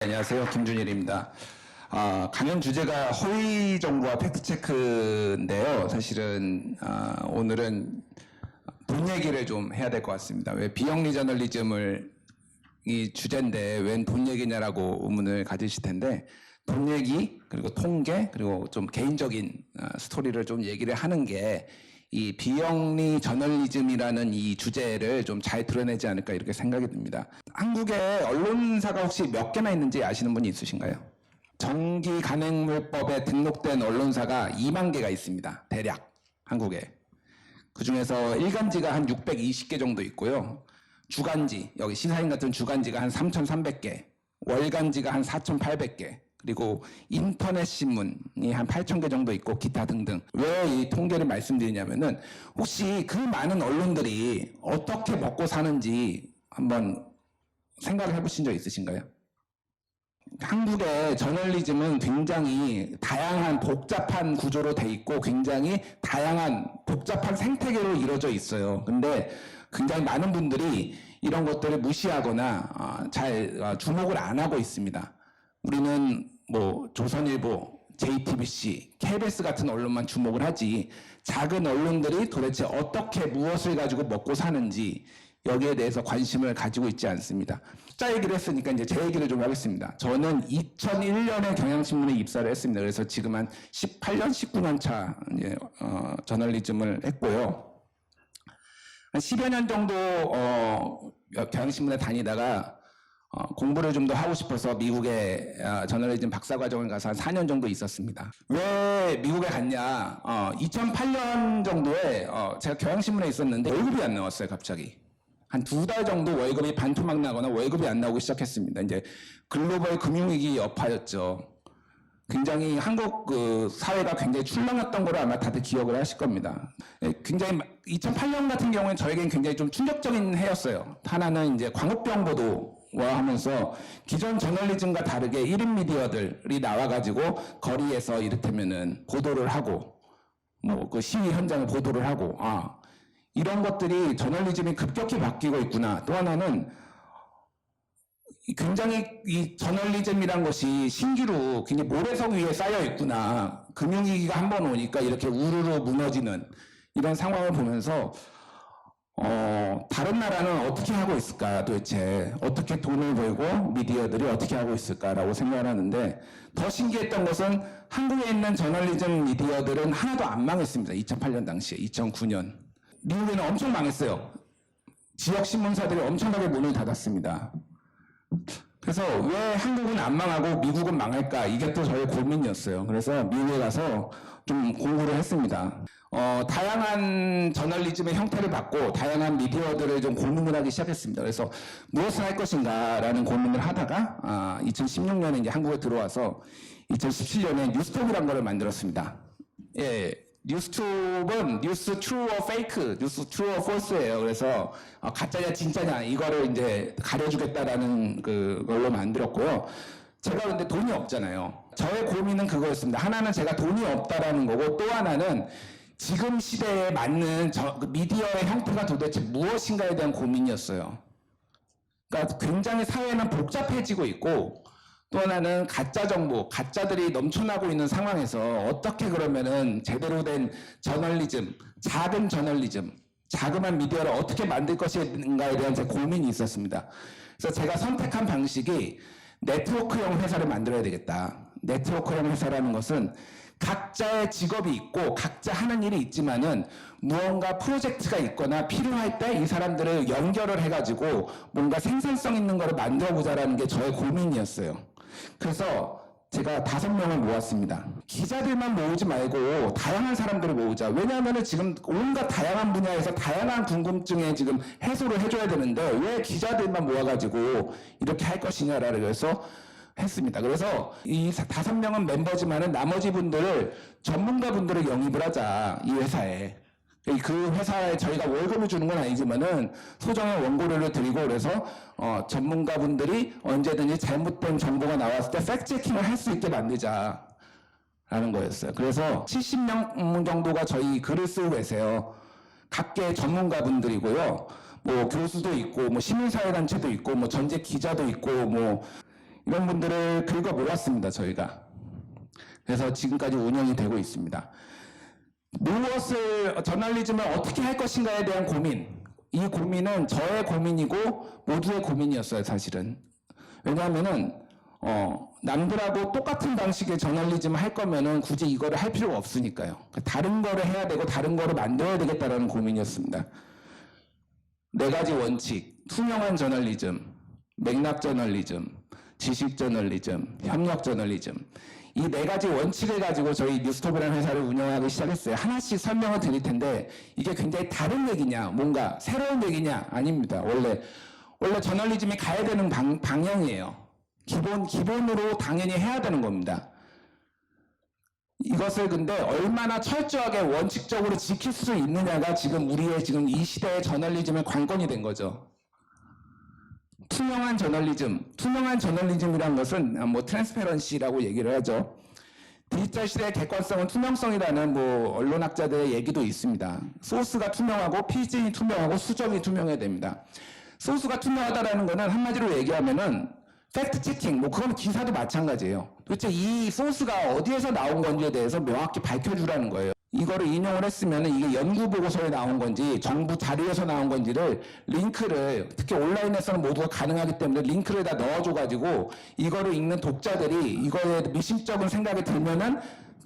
안녕하세요. 김준일입니다. 강연 주제가 허위 정보와 팩트체크인데요. 사실은 오늘은 돈 얘기를 좀 해야 될 것 같습니다. 왜 비영리 저널리즘을 이 주제인데 웬 돈 얘기냐라고 의문을 가지실 텐데, 돈 얘기 그리고 통계 그리고 좀 개인적인 스토리를 좀 얘기를 하는 게 이 비영리 저널리즘이라는 이 주제를 좀 잘 드러내지 않을까 이렇게 생각이 듭니다. 한국에 언론사가 혹시 몇 개나 있는지 아시는 분이 있으신가요? 정기 간행물법에 등록된 언론사가 2만 개가 있습니다. 대략 한국에. 그중에서 일간지가 한 620개 정도 있고요. 주간지, 여기 시사인 같은 주간지가 한 3,300개, 월간지가 한 4,800개, 그리고 인터넷 신문이 한 8,000개 정도 있고 기타 등등. 왜 이 통계를 말씀드리냐면은 혹시 그 많은 언론들이 어떻게 먹고 사는지 한번 생각을 해보신 적 있으신가요? 한국의 저널리즘은 굉장히 다양한 복잡한 구조로 돼 있고 굉장히 다양한 복잡한 생태계로 이루어져 있어요. 근데 굉장히 많은 분들이 이런 것들을 무시하거나 잘 주목을 안 하고 있습니다. 우리는 뭐 조선일보, JTBC, KBS 같은 언론만 주목을 하지 작은 언론들이 도대체 어떻게 무엇을 가지고 먹고 사는지 여기에 대해서 관심을 가지고 있지 않습니다. 숫자 얘기를 했으니까 이제 제 얘기를 좀 하겠습니다. 저는 2001년에 경향신문에 입사를 했습니다. 그래서 지금 한 18년, 19년 차 이제 저널리즘을 했고요. 한 10여 년 정도 경향신문에 다니다가 공부를 좀 더 하고 싶어서 미국에 저널리즘 박사과정을 가서 한 4년 정도 있었습니다. 왜 미국에 갔냐? 2008년 정도에 제가 경향신문에 있었는데 월급이 안 나왔어요, 갑자기. 한 2달 정도 월급이 반토막 나거나 월급이 안 나오기 시작했습니다. 이제 글로벌 금융위기 여파였죠. 굉장히 한국 사회가 굉장히 출렁였던 거를 아마 다들 기억을 하실 겁니다. 굉장히 2008년 같은 경우에는 저에게는 굉장히 좀 충격적인 해였어요. 하나는 이제 광우병 보도와 하면서 기존 저널리즘과 다르게 1인 미디어들이 나와가지고 거리에서 이를테면은 보도를 하고 뭐 그 시위 현장을 보도를 하고 이런 것들이 저널리즘이 급격히 바뀌고 있구나. 또 하나는 굉장히 이 저널리즘이란 것이 신기루 굉장히 모래성 위에 쌓여 있구나. 금융위기가 한번 오니까 이렇게 우르르 무너지는 이런 상황을 보면서 다른 나라는 어떻게 하고 있을까, 도대체 어떻게 돈을 벌고 미디어들이 어떻게 하고 있을까라고 생각을 하는데, 더 신기했던 것은 한국에 있는 저널리즘 미디어들은 하나도 안 망했습니다. 2008년 당시에. 2009년 미국에는 엄청 망했어요. 지역 신문사들이 엄청나게 문을 닫았습니다. 그래서 왜 한국은 안 망하고 미국은 망할까, 이게 또 저의 고민이었어요. 그래서 미국에 가서 좀 공부를 했습니다. 다양한 저널리즘의 형태를 받고 다양한 미디어들을 좀 고민을 하기 시작했습니다. 그래서 무엇을 할 것인가라는 고민을 하다가 2016년에 이제 한국에 들어와서 2017년에 뉴스톱이라는 걸 만들었습니다. 예, 뉴스톱은 뉴스 트루 or 페이크, 뉴스 트루 or 폴스예요. 그래서 가짜냐 진짜냐 이거를 이제 가려주겠다라는 그걸로 만들었고요. 제가 근데 돈이 없잖아요. 저의 고민은 그거였습니다. 하나는 제가 돈이 없다라는 거고, 또 하나는 지금 시대에 맞는 미디어의 형태가 도대체 무엇인가에 대한 고민이었어요. 그러니까 굉장히 사회는 복잡해지고 있고, 또 하나는 가짜 정보, 가짜들이 넘쳐나고 있는 상황에서 어떻게 그러면은 제대로 된 저널리즘, 작은 저널리즘, 자그마한 미디어를 어떻게 만들 것인가에 대한 제 고민이 있었습니다. 그래서 제가 선택한 방식이 네트워크형 회사를 만들어야 되겠다. 네트워크형 회사라는 것은 각자의 직업이 있고 각자 하는 일이 있지만은 무언가 프로젝트가 있거나 필요할 때 이 사람들을 연결을 해가지고 뭔가 생산성 있는 거를 만들어보자라는 게 저의 고민이었어요. 그래서 제가 5명을 모았습니다. 기자들만 모으지 말고 다양한 사람들을 모으자. 왜냐하면 지금 온갖 다양한 분야에서 다양한 궁금증에 지금 해소를 해줘야 되는데 왜 기자들만 모아가지고 이렇게 할 것이냐라고 해서 했습니다. 그래서 이 5명은 멤버지만은 나머지 분들을 전문가분들을 영입을 하자, 이 회사에. 그 회사에 저희가 월급을 주는 건 아니지만은 소정의 원고료를 드리고, 그래서 전문가분들이 언제든지 잘못된 정보가 나왔을 때 팩트체킹을 할 수 있게 만들자 라는 거였어요. 그래서 70명 정도가 저희 글을 쓰고 계세요. 각계 전문가분들이고요. 뭐 교수도 있고, 뭐 시민사회단체도 있고, 뭐 전직 기자도 있고, 뭐 이런 분들을 긁어 모았습니다, 저희가. 그래서 지금까지 운영이 되고 있습니다. 무엇을, 저널리즘을 어떻게 할 것인가에 대한 고민. 이 고민은 저의 고민이고 모두의 고민이었어요, 사실은. 왜냐하면은, 남들하고 똑같은 방식의 저널리즘을 할 거면은 굳이 이거를 할 필요가 없으니까요. 다른 거를 해야 되고 다른 거를 만들어야 되겠다라는 고민이었습니다. 네 가지 원칙, 투명한 저널리즘, 맥락 저널리즘, 지식 저널리즘, 협력 저널리즘. 이 네 가지 원칙을 가지고 저희 뉴스톱이라는 회사를 운영하기 시작했어요. 하나씩 설명을 드릴 텐데 이게 굉장히 다른 얘기냐, 뭔가 새로운 얘기냐? 아닙니다. 원래 저널리즘이 가야 되는 방향이에요. 기본으로 당연히 해야 되는 겁니다. 이것을 근데 얼마나 철저하게 원칙적으로 지킬 수 있느냐가 지금 우리의 지금 이 시대의 저널리즘의 관건이 된 거죠. 투명한 저널리즘이라는 것은 뭐 트랜스페런시라고 얘기를 하죠. 디지털 시대의 객관성은 투명성이라는 뭐 언론학자들의 얘기도 있습니다. 소스가 투명하고 피진이 투명하고 수정이 투명해야 됩니다. 소스가 투명하다라는 것은 한마디로 얘기하면은 팩트 체킹, 뭐 그건 기사도 마찬가지예요. 도대체 이 소스가 어디에서 나온 건지에 대해서 명확히 밝혀주라는 거예요. 이거를 인용을 했으면 이게 연구 보고서에 나온 건지 정부 자료에서 나온 건지를 링크를, 특히 온라인에서는 모두가 가능하기 때문에 링크를 다 넣어줘가지고 이거를 읽는 독자들이 이거에 미심쩍은 생각이 들면은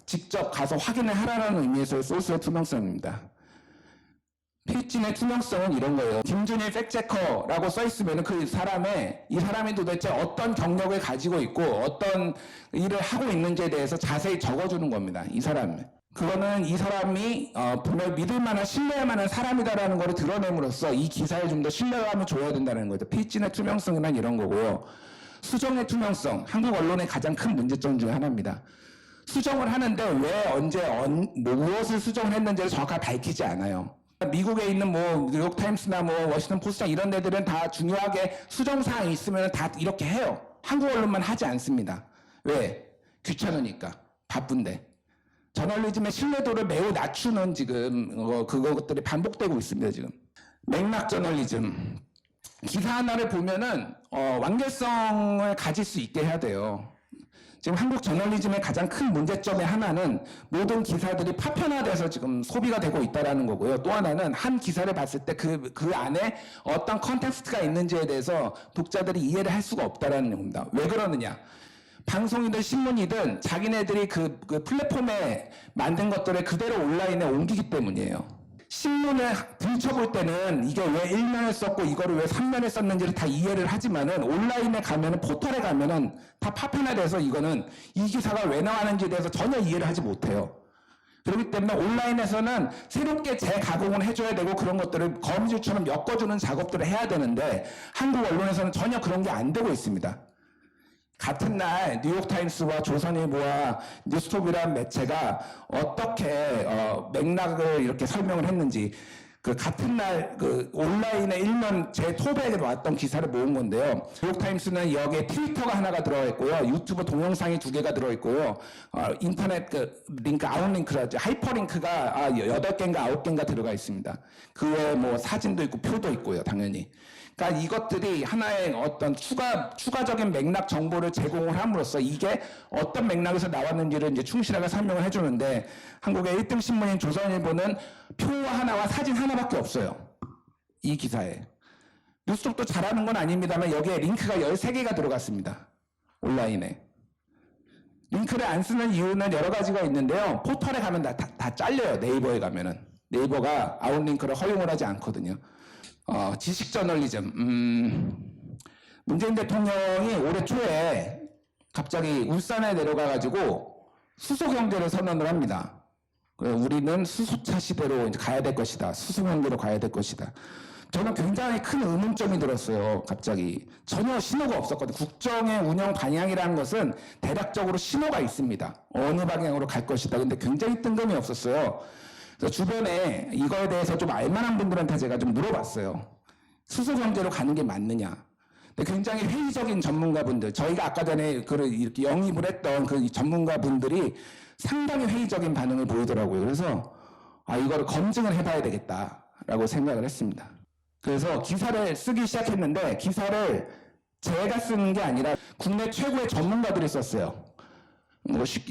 직접 가서 확인을 하라는 의미에서의 소스의 투명성입니다. 필진의 투명성은 이런 거예요. 김준일 팩체커라고 써있으면 이 사람이 도대체 어떤 경력을 가지고 있고 어떤 일을 하고 있는지에 대해서 자세히 적어주는 겁니다. 이 사람. 그거는 이 사람이 분명히 믿을 만한, 신뢰할 만한 사람이다라는 걸 드러냄으로써 이 기사에 좀 더 신뢰감을 줘야 된다는 거죠. 필진의 투명성이란 이런 거고요. 수정의 투명성, 한국 언론의 가장 큰 문제점 중에 하나입니다. 수정을 하는데 왜 언제 무엇을 수정을 했는지를 정확하게 밝히지 않아요. 미국에 있는 뭐 뉴욕타임스나 뭐 워싱턴 포스트 이런 데들은 다 중요하게 수정사항이 있으면 다 이렇게 해요. 한국 언론만 하지 않습니다. 왜? 귀찮으니까. 바쁜데. 저널리즘의 신뢰도를 매우 낮추는 지금 그것들이 반복되고 있습니다. 지금 맥락 저널리즘, 기사 하나를 보면은 완결성을 가질 수 있게 해야 돼요. 지금 한국 저널리즘의 가장 큰 문제점의 하나는 모든 기사들이 파편화돼서 지금 소비가 되고 있다는 거고요. 또 하나는 한 기사를 봤을 때 그 안에 어떤 컨텍스트가 있는지에 대해서 독자들이 이해를 할 수가 없다는 겁니다. 왜 그러느냐? 방송이든 신문이든 자기네들이 그 플랫폼에 만든 것들을 그대로 온라인에 옮기기 때문이에요. 신문을 들춰볼 때는 이게 왜 1면을 썼고 이거를 왜 3면을 썼는지를 다 이해를 하지만은 온라인에 가면은, 포털에 가면은 다 파편화돼서 이거는 이 기사가 왜 나왔는지에 대해서 전혀 이해를 하지 못해요. 그렇기 때문에 온라인에서는 새롭게 재가공을 해줘야 되고 그런 것들을 거미줄처럼 엮어주는 작업들을 해야 되는데 한국 언론에서는 전혀 그런 게 안 되고 있습니다. 같은 날 뉴욕타임스와 조선일보와 뉴스톱이라는 매체가 어떻게 맥락을 이렇게 설명을 했는지 그 같은 날 그 온라인에 일면 제 톱에 나왔던 기사를 모은 건데요. 뉴욕타임스는 여기에 트위터가 하나가 들어가 있고요. 유튜브 동영상이 2개가 들어있고요. 인터넷 링크, 아웃링크라죠. 하이퍼링크가 8개인가 9개인가 들어가 있습니다. 그 외에 뭐 사진도 있고 표도 있고요. 당연히. 그러니까 이것들이 하나의 어떤 추가적인 맥락 정보를 제공을 함으로써 이게 어떤 맥락에서 나왔는지를 이제 충실하게 설명을 해주는데 한국의 1등 신문인 조선일보는 표 하나와 사진 하나밖에 없어요. 이 기사에. 뉴스톱도 잘하는 건 아닙니다만 여기에 링크가 13개가 들어갔습니다. 온라인에. 링크를 안 쓰는 이유는 여러 가지가 있는데요. 포털에 가면 다 잘려요. 네이버에 가면은. 네이버가 아웃링크를 허용을 하지 않거든요. 지식 저널리즘. 문재인 대통령이 올해 초에 갑자기 울산에 내려가가지고 수소 경제를 선언을 합니다. 우리는 수소차 시대로 이제 가야 될 것이다. 수소 경제로 가야 될 것이다. 저는 굉장히 큰 의문점이 들었어요. 갑자기. 전혀 신호가 없었거든요. 국정의 운영 방향이라는 것은 대략적으로 신호가 있습니다. 어느 방향으로 갈 것이다. 근데 굉장히 뜬금이 없었어요. 그래서 주변에 이거에 대해서 좀 알만한 분들한테 제가 좀 물어봤어요. 수소 경제로 가는 게 맞느냐. 근데 굉장히 회의적인 전문가분들, 저희가 아까 전에 이렇게 영입을 했던 그 전문가분들이 상당히 회의적인 반응을 보이더라고요. 그래서 이거를 검증을 해봐야 되겠다라고 생각을 했습니다. 그래서 기사를 쓰기 시작했는데 기사를 제가 쓰는 게 아니라 국내 최고의 전문가들이 썼어요.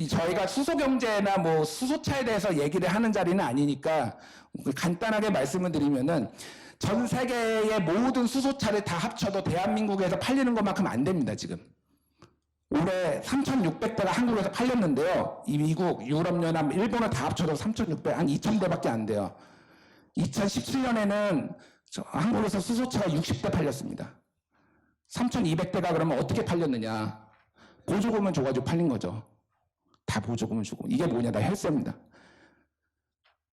저희가 수소경제나 뭐 수소차에 대해서 얘기를 하는 자리는 아니니까 간단하게 말씀을 드리면은 전 세계의 모든 수소차를 다 합쳐도 대한민국에서 팔리는 것만큼 안 됩니다, 지금. 올해 3,600대가 한국에서 팔렸는데요. 이 미국, 유럽연합, 일본을 다 합쳐도 3,600, 한 2,000대밖에 안 돼요. 2017년에는 한국에서 수소차가 60대 팔렸습니다. 3,200대가 그러면 어떻게 팔렸느냐. 보조금을 줘가지고 팔린 거죠. 다 보조금을 주고. 이게 뭐냐, 다 혈세입니다.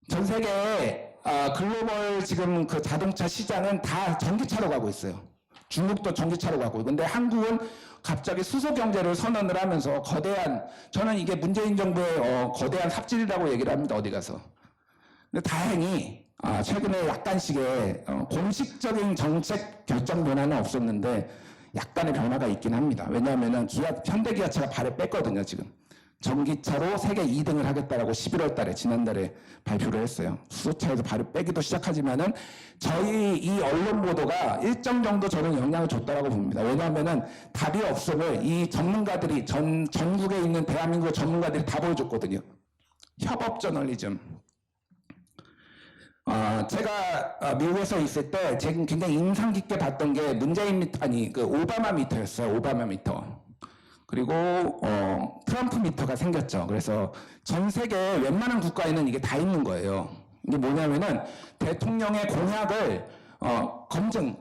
전 세계 글로벌 지금 그 자동차 시장은 다 전기차로 가고 있어요. 중국도 전기차로 가고. 근데 한국은 갑자기 수소 경제를 선언을 하면서 거대한, 저는 이게 문재인 정부의 거대한 삽질이라고 얘기를 합니다, 어디 가서. 근데 다행히 최근에 약간씩의 공식적인 정책 결정 변화는 없었는데 약간의 변화가 있긴 합니다. 왜냐하면 현대기아차가 발을 뺐거든요, 지금. 전기차로 세계 2등을 하겠다라고 11월 달에, 지난달에 발표를 했어요. 수소차에서 발을 빼기도 시작하지만은 저희 이 언론 보도가 일정 정도 저는 영향을 줬다라고 봅니다. 왜냐하면은 답이 없음을 이 전문가들이 전국에 있는 대한민국 전문가들이 다 보여줬거든요. 협업 저널리즘. 제가 미국에서 있을 때 제가 굉장히 인상 깊게 봤던 게 그 오바마 미터였어요. 오바마 미터. 그리고 트럼프 미터가 생겼죠. 그래서 전 세계 웬만한 국가에는 이게 다 있는 거예요. 이게 뭐냐면은 대통령의 공약을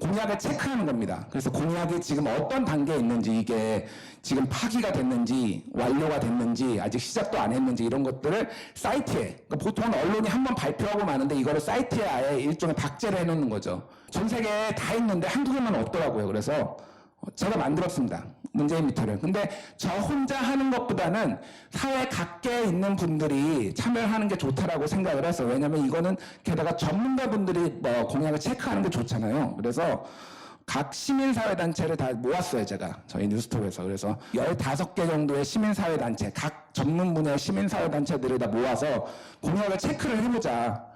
공약을 체크하는 겁니다. 그래서 공약이 지금 어떤 단계에 있는지, 이게 지금 파기가 됐는지, 완료가 됐는지, 아직 시작도 안 했는지, 이런 것들을 사이트에, 그러니까 보통은 언론이 한번 발표하고 마는데 이거를 사이트에 아예 일종의 박제를 해놓는 거죠. 전 세계에 다 있는데 한국에만 없더라고요. 그래서 제가 만들었습니다, 문재인 미터를. 근데 저 혼자 하는 것보다는 사회 각계에 있는 분들이 참여하는 게 좋다라고 생각을 해서, 왜냐면 이거는 게다가 전문가분들이 공약을 체크하는 게 좋잖아요. 그래서 각 시민사회단체를 다 모았어요, 제가. 저희 뉴스톱에서. 그래서 15개 정도의 시민사회단체, 각 전문 분야의 시민사회단체들을 다 모아서 공약을 체크를 해보자.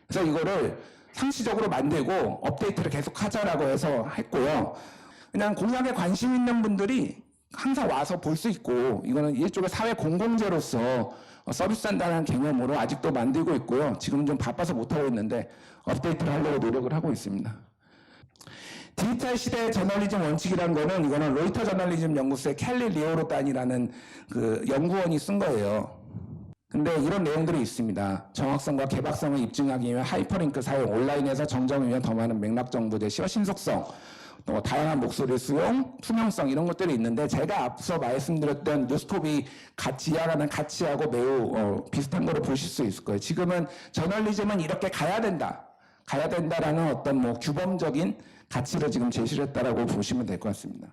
그래서 이거를 상시적으로 만들고 업데이트를 계속 하자라고 해서 했고요. 그냥 공약에 관심 있는 분들이 항상 와서 볼 수 있고, 이거는 일종의 사회 공공재로서 서비스한다는 개념으로 아직도 만들고 있고요. 지금은 좀 바빠서 못하고 있는데 업데이트를 하려고 노력을 하고 있습니다. 디지털 시대의 저널리즘 원칙이라는 거는, 이거는 로이터 저널리즘 연구소의 켈리 리오로단이라는 그 연구원이 쓴 거예요. 근데 이런 내용들이 있습니다. 정확성과 개박성을 입증하기 위해 하이퍼링크 사용, 온라인에서 정정을 위한 더 많은 맥락 정보 제시와 신속성, 또 다양한 목소리 수용, 투명성, 이런 것들이 있는데, 제가 앞서 말씀드렸던 뉴스톱이 같이 이해하는 가치하고 매우 비슷한 거를 보실 수 있을 거예요. 지금은 저널리즘은 이렇게 가야 된다라는 어떤 규범적인 가치를 지금 제시를 했다라고 보시면 될 것 같습니다.